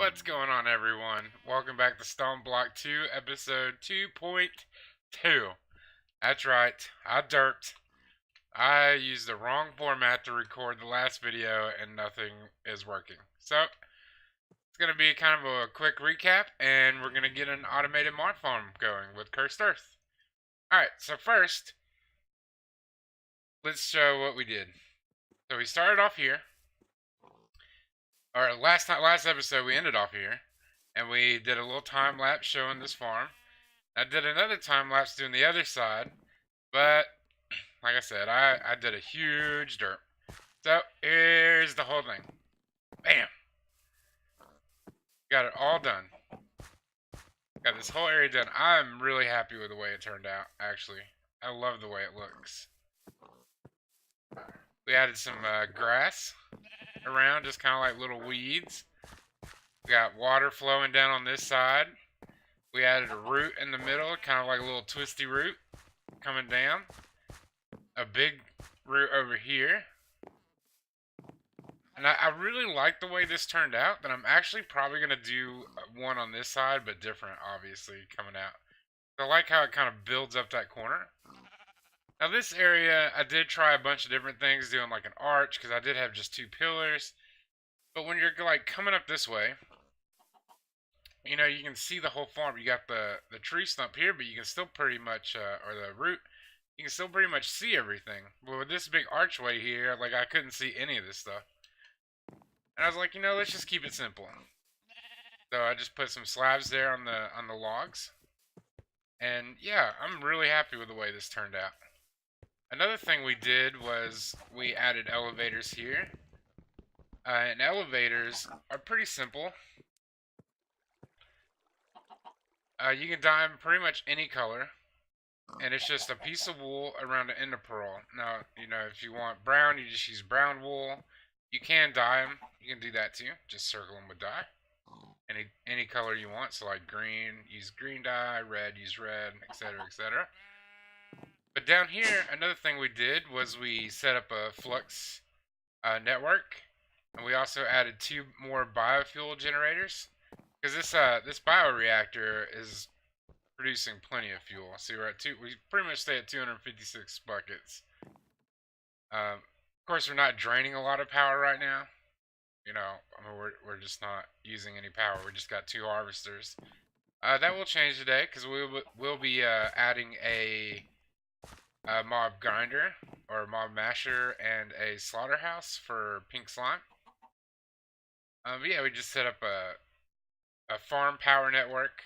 What's going on, everyone? Welcome back to Stoneblock 2, episode 2.2. That's right, I derped. I used the wrong format to record the last video and nothing is working. So, it's going to be kind of a quick recap and we're going to get an automated mod farm going with Cursed Earth. Alright, so first, let's show what we did. So we started off here. Or last episode we ended off here. And we did a little time lapse showing this farm. I did another time lapse doing the other side, but like I said, I did a huge derp. So here's the whole thing. Bam! Got it all done. Got this whole area done. I'm really happy with the way it turned out, actually. I love the way it looks. We added some grass around, just kind of like little weeds. We got water flowing down on this side. We added a root in the middle, kind of like a little twisty root coming down. A big root over here. And I really like the way this turned out, that I'm actually probably going to do one on this side, but different, obviously, coming out. I like how it kind of builds up that corner. Now this area, I did try a bunch of different things, doing like an arch, because I did have just 2 pillars. But when you're like coming up this way, you know, you can see the whole farm. You got the tree stump here, but you can still pretty much, or the root, you can still pretty much see everything. But with this big archway here, like I couldn't see any of this stuff. And I was like, you know, let's just keep it simple. So I just put some slabs there on the logs. And yeah, I'm really happy with the way this turned out. Another thing we did was we added elevators here. And elevators are pretty simple. You can dye them pretty much any color. And it's just a piece of wool around the end of pearl. Now, you know, if you want brown, you just use brown wool. You can dye them. You can do that too. Just circle them with dye. Any color you want. So like green, use green dye. Red, use red, etc., etc. But down here, another thing we did was we set up a flux network. And we also added 2 more biofuel generators. Because this bioreactor is producing plenty of fuel. See, we pretty much stay at 256 buckets. Of course, we're not draining a lot of power right now. You know, I mean, we're just not using any power. We just got 2 harvesters. That will change today because we'll be adding a mob grinder or mob masher and a slaughterhouse for pink slime. But yeah, we just set up a farm power network.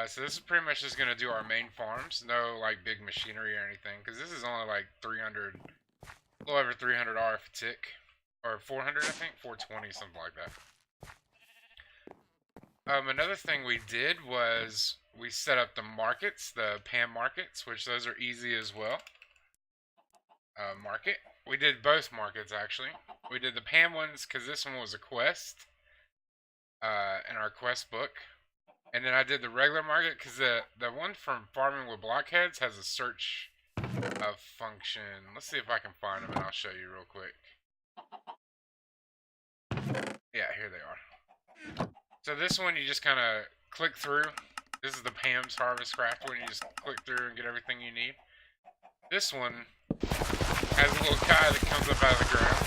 So this is pretty much just going to do our main farms. No like big machinery or anything. Because this is only like 300, a little over 300 RF a tick. Or 400 I think, 420, something like that. Another thing we did was we set up the markets, the PAM markets, which those are easy as well. Market. We did both markets actually. We did the PAM ones because this one was a quest. In our quest book. And then I did the regular market because the one from Farming with Blockheads has a search function. Let's see if I can find them and I'll show you real quick. Yeah, here they are. So this one you just kind of click through. This is the Pam's Harvest Craft one. You just click through and get everything you need. This one has a little guy that comes up out of the ground.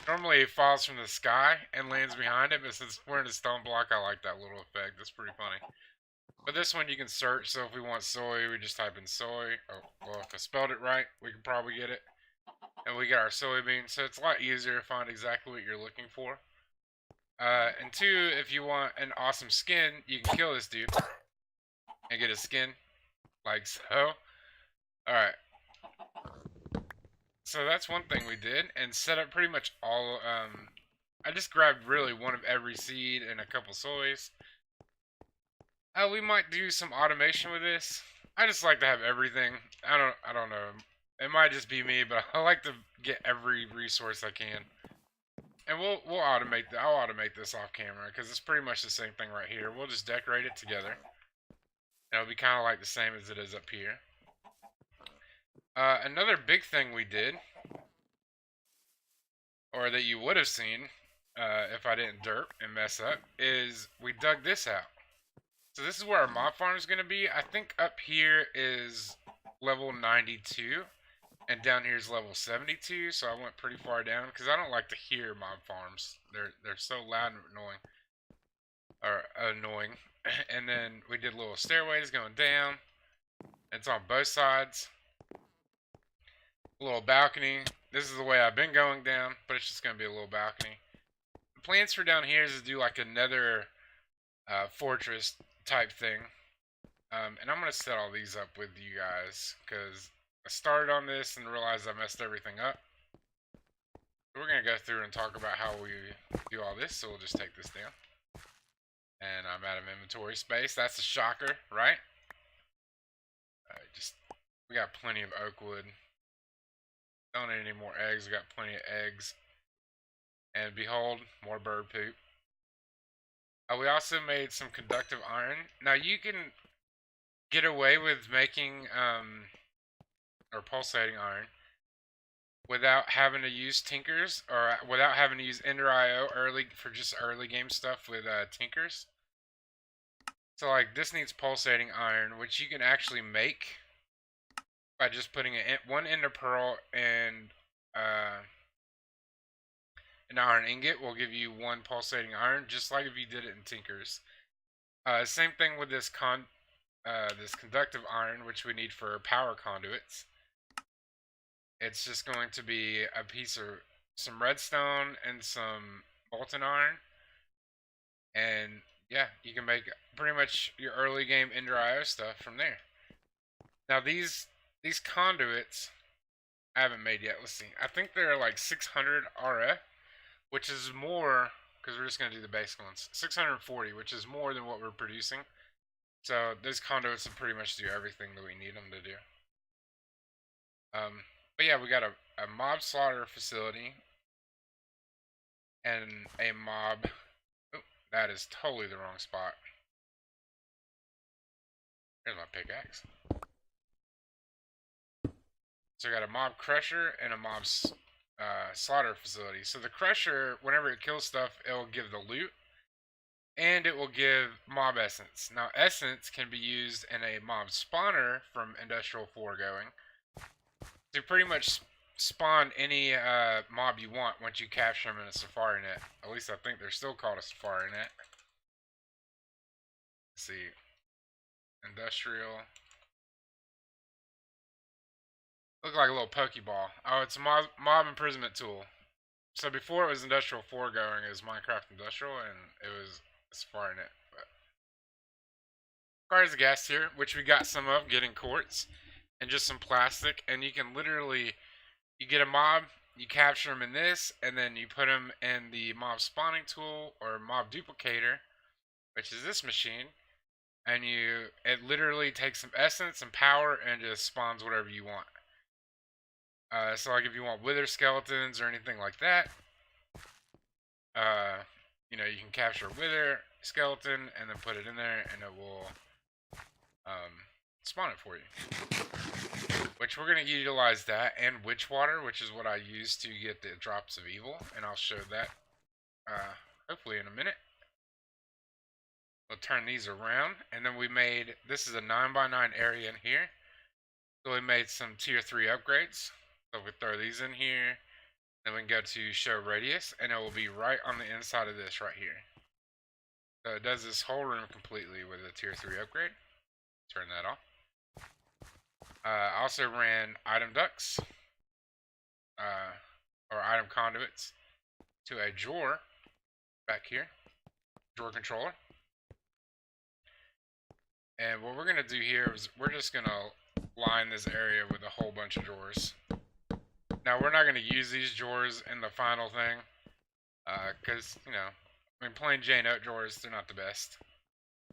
Normally it falls from the sky and lands behind it, but since we're in a stone block, I like that little effect. That's pretty funny. But this one you can search, so if we want soy, we just type in soy. Oh, well, if I spelled it right, we can probably get it. And we get our soybeans, so it's a lot easier to find exactly what you're looking for. And 2, if you want an awesome skin, you can kill this dude and get a skin, like so. Alright. So that's one thing we did, and set up pretty much all, I just grabbed really one of every seed and a couple soys. We might do some automation with this. I just like to have everything. I don't know. It might just be me, but I like to get every resource I can. And we'll automate that. I'll automate this off camera because it's pretty much the same thing right here. We'll just decorate it together. And it'll be kind of like the same as it is up here. Another big thing we did, or that you would have seen, if I didn't derp and mess up, is we dug this out. So this is where our mob farm is going to be. I think up here is level 92, and down here is level 72. So I went pretty far down because I don't like to hear mob farms. They're so loud and annoying. Or annoying. And then we did little stairways going down. It's on both sides. A little balcony. This is the way I've been going down, but it's just going to be a little balcony. The plans for down here is to do like another fortress type thing. And I'm going to set all these up with you guys because I started on this and realized I messed everything up. We're going to go through and talk about how we do all this, so we'll just take this down. And I'm out of inventory space. That's a shocker, right? We got plenty of oak wood. Don't need any more eggs. We got plenty of eggs. And behold, more bird poop. We also made some conductive iron. Now you can get away with making or pulsating iron without having to use tinkers, or without having to use Ender IO early for just early game stuff with tinkers. So like this needs pulsating iron, which you can actually make by just putting one ender pearl and an iron ingot will give you one pulsating iron, just like if you did it in tinkers. Same thing with this this conductive iron, which we need for power conduits. It's just going to be a piece of some redstone and some molten iron, and yeah, you can make pretty much your early game Ender IO stuff from there. Now these conduits I haven't made yet. Let's see. I think they're like 600 RF, which is more, because we're just going to do the basic ones. 640, which is more than what we're producing. So those conduits will pretty much do everything that we need them to do. But yeah, we got a mob slaughter facility and a mob. Oh, that is totally the wrong spot. Here's my pickaxe. So we got a mob crusher and a mob slaughter facility. So the crusher, whenever it kills stuff, it will give the loot, and it will give mob essence. Now essence can be used in a mob spawner from Industrial Foregoing to pretty much spawn any mob you want once you capture them in a safari net. At least I think they're still called a safari net. Let's see. Industrial. Look like a little Pokeball. Oh, it's a mob imprisonment tool. So before it was Industrial Foregoing, it was Minecraft Industrial, and it was a safari net. But requires a gas tier, which we got some of, getting quartz, and just some plastic, and you can literally, you get a mob, you capture them in this, and then you put them in the mob spawning tool or mob duplicator, which is this machine, and it literally takes some essence and power and just spawns whatever you want. So like if you want wither skeletons or anything like that, you know, you can capture a wither skeleton and then put it in there, and it will spawn it for you. Which we're going to utilize that and witch water, which is what I use to get the drops of evil, and I'll show that hopefully in a minute. We'll turn these around, and then we made, this is a 9x9 area in here, so we made some tier 3 upgrades. So we throw these in here, then we can go to show radius, and it will be right on the inside of this right here. So it does this whole room completely with a tier 3 upgrade. Turn that off. I also ran item ducts, or item conduits, to a drawer back here, drawer controller. And what we're going to do here is we're just going to line this area with a whole bunch of drawers. Now, we're not going to use these drawers in the final thing, because, you know, I mean, plain Jane oak drawers, they're not the best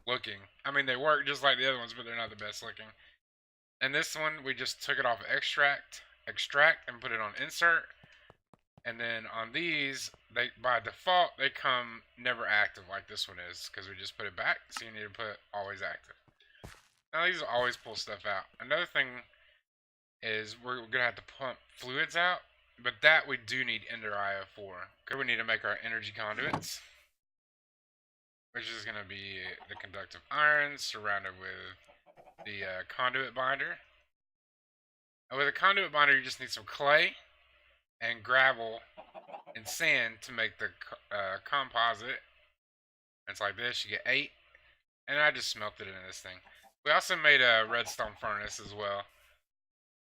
looking. I mean, they work just like the other ones, but they're not the best looking. And this one, we just took it off of extract, and put it on insert. And then on these, they by default, they come never active like this one is, because we just put it back, so you need to put always active. Now, these will always pull stuff out. Another thing is we're going to have to pump fluids out. But that we do need Ender IO for. We need to make our energy conduits, which is going to be the conductive iron surrounded with the conduit binder. And with a conduit binder, you just need some clay and gravel and sand to make the composite. It's like this. You get 8, and I just smelted it in this thing. We also made a redstone furnace as well.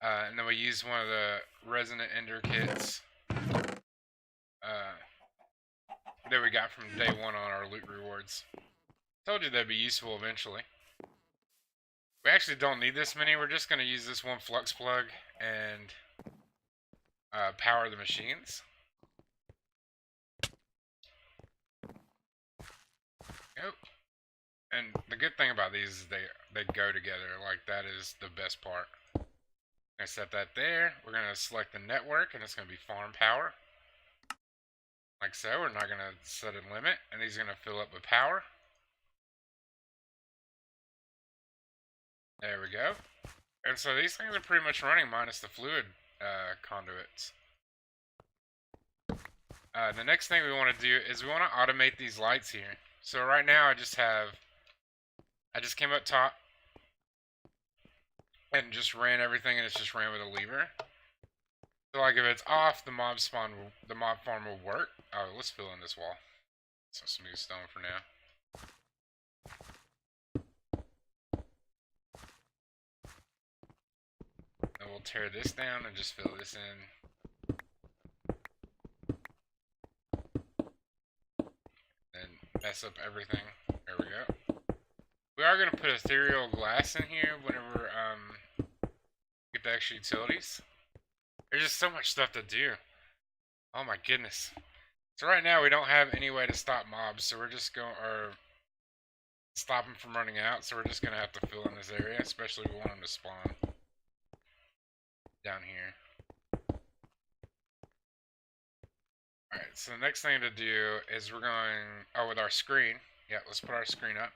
And then we used one of the resonant ender kits that we got from day 1 on our loot rewards. Told you they'd be useful eventually. We actually don't need this many. We're just going to use this one flux plug and power the machines. Yep. And the good thing about these is they go together. Like, that is the best part. I set that there. We're going to select the network, and it's going to be farm power. Like so. We're not going to set a limit, and these are going to fill up with power. There we go. And so these things are pretty much running minus the fluid conduits. The next thing we want to do is we want to automate these lights here. So right now I just came up top and just ran everything, and it's just ran with a lever. So like if it's off, the mob farm will work. Oh, let's fill in this wall. Some smooth stone for now. And we'll tear this down and just fill this in. And mess up everything. There we go. We are going to put ethereal glass in here whenever get the extra utilities. There's just so much stuff to do. Oh my goodness. So right now we don't have any way to stop mobs, so we're just going, or stop them from running out, so we're just going to have to fill in this area, especially if we want them to spawn down here. Alright, so the next thing to do is we're going, with our screen. Yeah, let's put our screen up.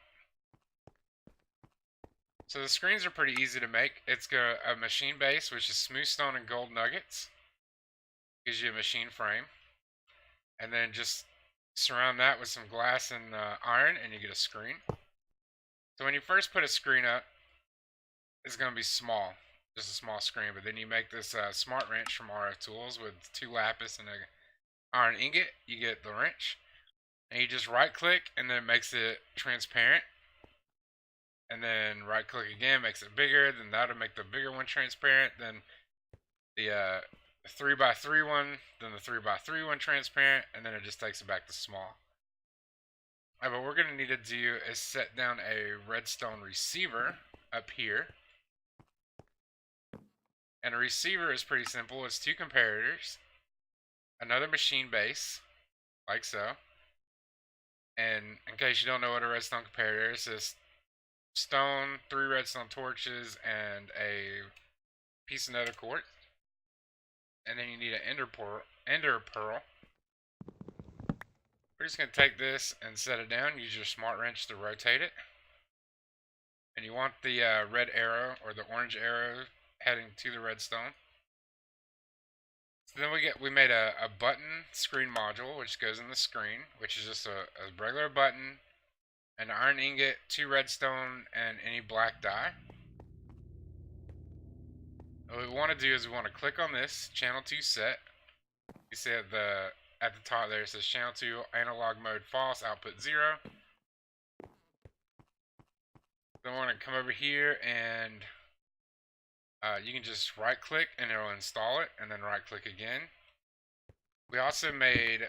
So the screens are pretty easy to make. It's got a machine base, which is smooth stone and gold nuggets. Gives you a machine frame. And then just surround that with some glass and iron, and you get a screen. So when you first put a screen up, it's going to be small. Just a small screen. But then you make this smart wrench from RF Tools with 2 lapis and an iron ingot. You get the wrench. And you just right click, and then it makes it transparent. And then right click again, makes it bigger. Then that'll make the bigger one transparent. Then the 3x3 one, then the 3x3 one transparent, and then it just takes it back to small. But what we're going to need to do is set down a redstone receiver up here. And a receiver is pretty simple. It's 2 comparators, another machine base, like so. And in case you don't know what a redstone comparator is, it's stone, 3 redstone torches, and a piece of nether quartz. And then you need an ender pearl. We're just going to take this and set it down. Use your smart wrench to rotate it. And you want the red arrow or the orange arrow heading to the redstone. So then we made a button screen module, which goes in the screen, which is just a regular button, an iron ingot, 2 redstone, and any black dye. What we want to do is we want to click on this, channel 2 set. You see at the top there it says channel 2 analog mode false, output 0. Then we want to come over here and you can just right click and it'll install it, and then right click again. We also made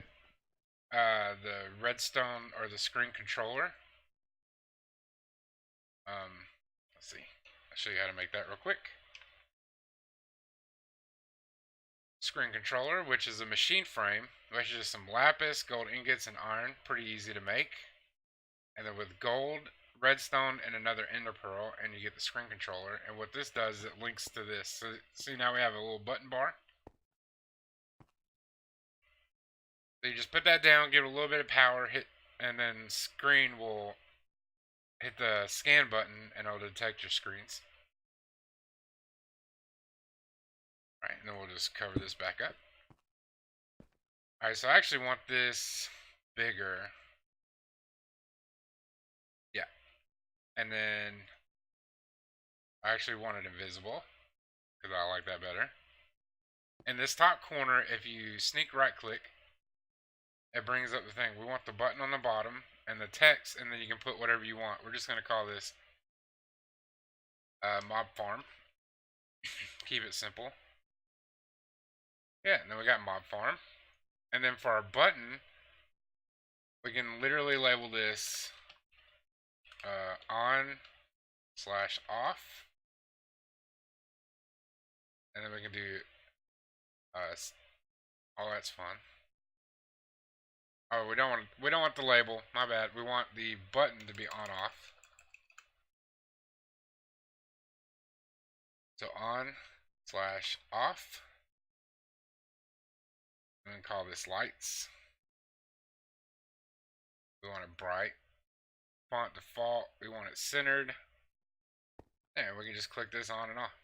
the redstone or the screen controller. Let's see, I'll show you how to make that real quick. Screen controller, which is a machine frame, which is just some lapis, gold ingots, and iron. Pretty easy to make. And then with gold, redstone, and another ender pearl, and you get the screen controller. And what this does is it links to this. So see, now we have a little button bar. So you just put that down, give it a little bit of power, hit, and then screen will hit the scan button, and it'll detect your screens. Alright, and then we'll just cover this back up. Alright, so I actually want this bigger. Yeah. And then I actually want it invisible because I like that better. In this top corner, if you sneak right click, it brings up the thing. We want the button on the bottom and the text, and then you can put whatever you want. We're just going to call this mob farm. Keep it simple. Yeah, and then we got mob farm. And then for our button, we can literally label this on/off. And then we can do, oh, that's fun. Oh, we don't want the label. My bad. We want the button to be on/off. So on/off. And then call this lights. We want it bright. Font default. We want it centered. And we can just click this on and off.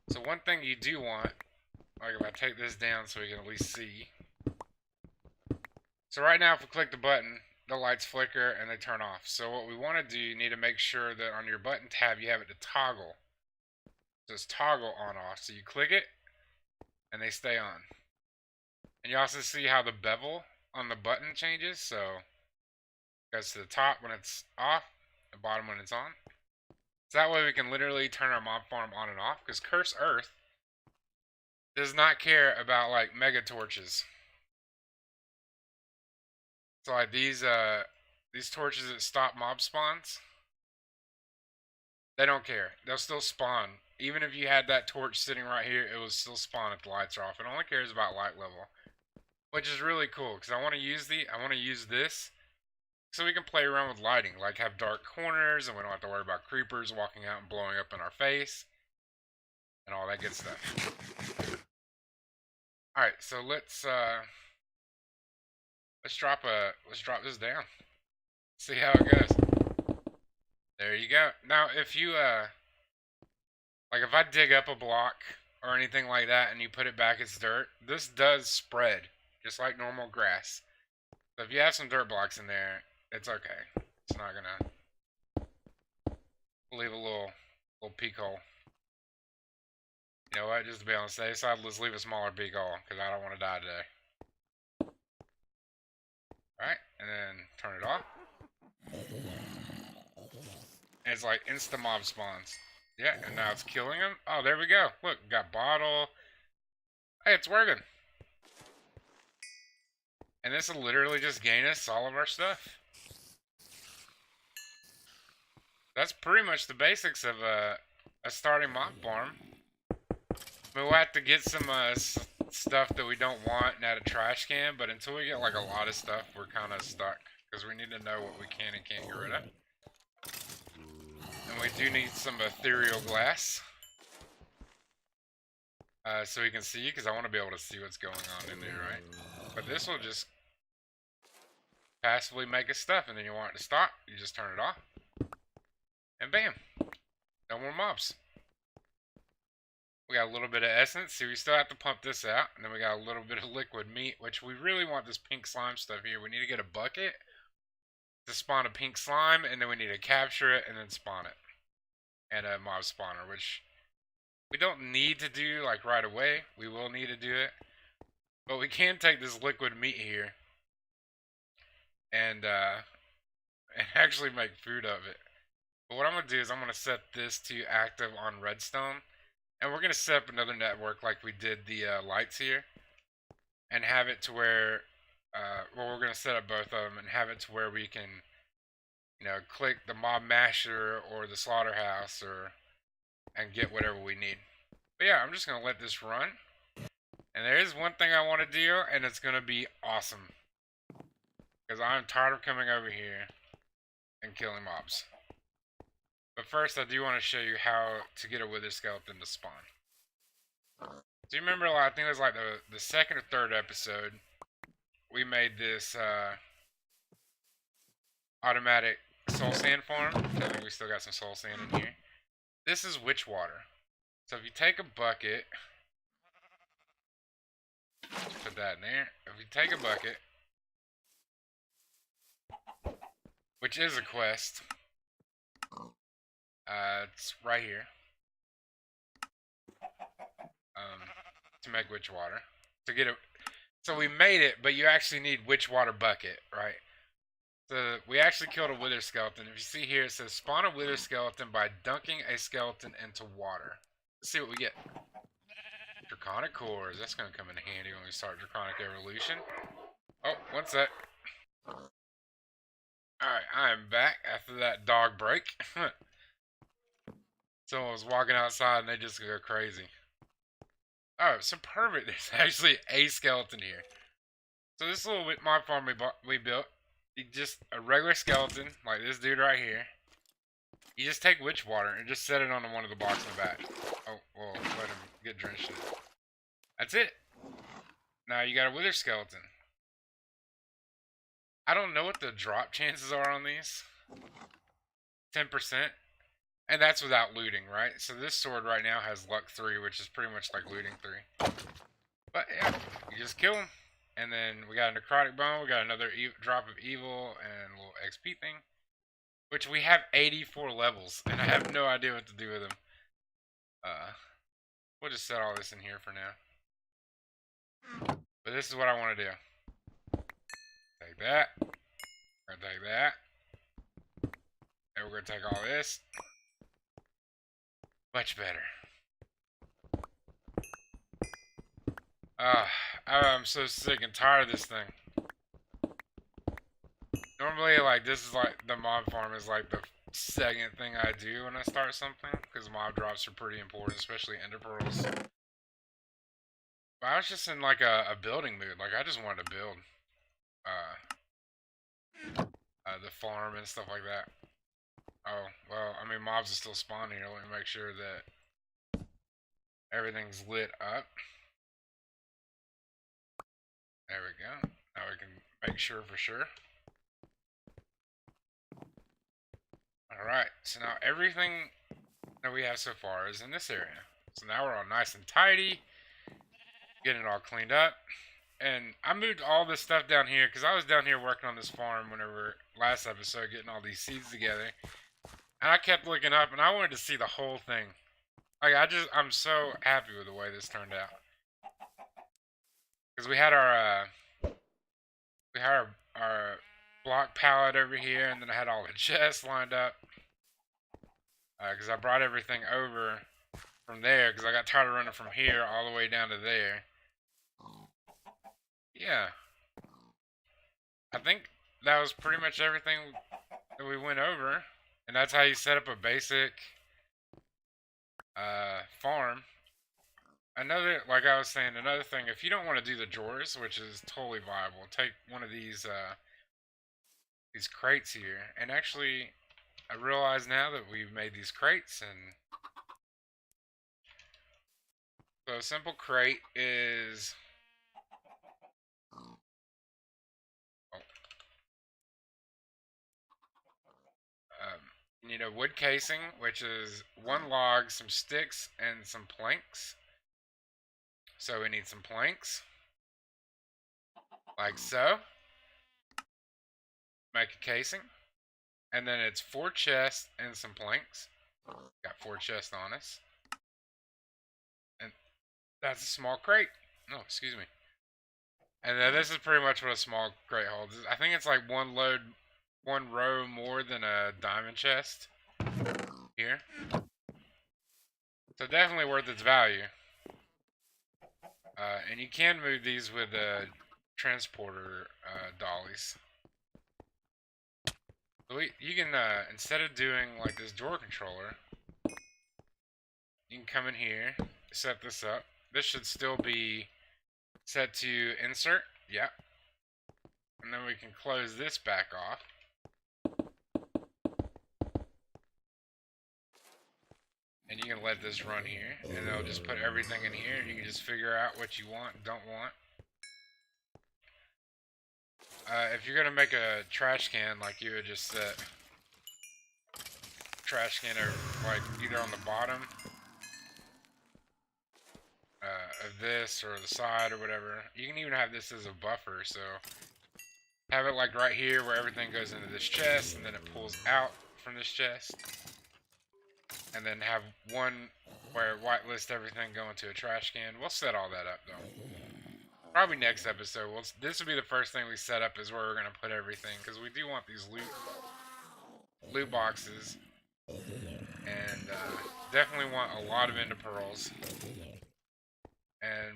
So one thing you do want, like if I take this down so we can at least see. So right now if we click the button, the lights flicker and they turn off. So what we want to do, you need to make sure that on your button tab you have it to toggle. So it's toggle on/off. So you click it and they stay on. And you also see how the bevel on the button changes. So it goes to the top when it's off, the bottom when it's on. So that way we can literally turn our mob farm on and off. Because Curse Earth does not care about like mega torches. So like these torches that stop mob spawns, they don't care. They'll still spawn. Even if you had that torch sitting right here, it will still spawn if the lights are off. It only cares about light level, which is really cool because I want to use this so we can play around with lighting, like have dark corners and we don't have to worry about creepers walking out and blowing up in our face and all that good stuff. All right, so let's drop this down. See how it goes. There you go. Now, if you like if I dig up a block or anything like that and you put it back as dirt, this does spread just like normal grass. So if you have some dirt blocks in there, it's okay. It's not gonna leave a little peek hole. You know what? Just to be on the safe side, let's leave a smaller peek hole because I don't want to die today. Alright, and then turn it off. And it's like insta mob spawns. Yeah, and now it's killing them. Oh, there we go. Look, got bottle. Hey, it's working. And this will literally just gain us all of our stuff. That's pretty much the basics of a starting mob farm. We'll have to get some stuff that we don't want and add a trash can, but until we get like a lot of stuff, we're kind of stuck. Because we need to know what we can and can't get rid of. And we do need some ethereal glass. So we can see, because I want to be able to see what's going on in there, right? But this will just passively make us stuff, and then you want it to stop, you just turn it off. And bam! No more mobs. We got a little bit of essence. See, we still have to pump this out. And then we got a little bit of liquid meat, which we really want this pink slime stuff here. We need to get a bucket to spawn a pink slime, and then we need to capture it and then spawn it. And a mob spawner, which we don't need to do like right away. We will need to do it. But we can take this liquid meat here and actually make food of it. But what I'm going to do is I'm going to set this to active on redstone. And we're going to set up another network like we did the lights here. And have it to where, well, we're going to set up both of them and have it to where we can, you know, click the mob masher or the slaughterhouse and get whatever we need. But yeah, I'm just going to let this run. And there is one thing I want to do, and it's going to be awesome. Because I'm tired of coming over here and killing mobs. But first, I do want to show you how to get a wither skeleton to spawn. Do you remember, I think it was like the second or third episode, we made this automatic soul sand farm. I think we still got some soul sand in here. This is witch water. So if you take a bucket Just put that in there. If we take a bucket, which is a quest, it's right here. To make witch water. To get it. So we made it, but you actually need witch water bucket, right? So we actually killed a wither skeleton. If you see here, it says spawn a wither skeleton by dunking a skeleton into water. Let's see what we get. Draconic cores. That's going to come in handy when we start Draconic Evolution. Oh, what's that? Alright, I am back after that dog break. Someone was walking outside and they just go crazy. Oh, so perfect. There's actually a skeleton here. So this little mob farm we built, just a regular skeleton, like this dude right here. You just take witch water and just set it on one of the blocks in the back. Oh, well, let him get drenched in it. That's it. Now you got a wither skeleton. I don't know what the drop chances are on these. 10%. And that's without looting, right? So this sword right now has luck 3, which is pretty much like looting 3. But yeah, you just kill him. And then we got a necrotic bone, we got another drop of evil, and a little XP thing. Which we have 84 levels, and I have no idea what to do with them. We'll just set all this in here for now. But this is what I want to do. Take that. We're going to take that. And we're going to take all this. Much better. I'm so sick and tired of this thing. Normally, like, this is like, the mob farm is like the second thing I do when I start something, because mob drops are pretty important, especially ender pearls. But I was just in like a building mood, like I just wanted to build the farm and stuff like that. Oh, well, I mean, mobs are still spawning here. Let me make sure that everything's lit up. There we go. Now we can make sure for sure. Alright, so now everything that we have so far is in this area. So now we're all nice and tidy. Getting it all cleaned up. And I moved all this stuff down here because I was down here working on this farm whenever last episode, getting all these seeds together. And I kept looking up and I wanted to see the whole thing. Like, I'm so happy with the way this turned out. Because we had our block pallet over here, and then I had all the chests lined up. Because I brought everything over from there, because I got tired of running from here all the way down to there. Yeah. I think that was pretty much everything that we went over. And that's how you set up a basic farm. Like I was saying, another thing, if you don't want to do the drawers, which is totally viable, take one of these crates here. And actually, I realize now that we've made these crates, and so a simple crate is you need a wood casing, which is 1 log, some sticks, and some planks. So we need some planks, like so. Make a casing, and then it's 4 chests and some planks. Got 4 chests on us, and that's a small crate. No, excuse me. And then this is pretty much what a small crate holds. I think it's like 1 row more than a diamond chest here. So definitely worth its value. And you can move these with transporter dollies. So you can, instead of doing like this door controller, you can come in here, set this up. This should still be set to insert. Yeah. And then we can close this back off. And you can let this run here, and it'll just put everything in here, and you can just figure out what you want and don't want. If you're gonna make a trash can, like you would just set trash can over, like either on the bottom of this or the side or whatever. You can even have this as a buffer, so have it like right here where everything goes into this chest and then it pulls out from this chest. And then have one where it whitelist everything go into a trash can. We'll set all that up though. Probably next episode. This will be the first thing we set up is where we're going to put everything. Because we do want these loot boxes. And definitely want a lot of ender pearls.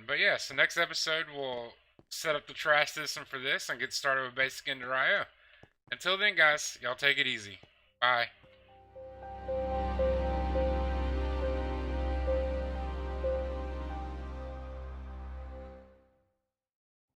But yeah, so next episode we'll set up the trash system for this and get started with basic ender IO. Until then, guys, y'all take it easy. Bye.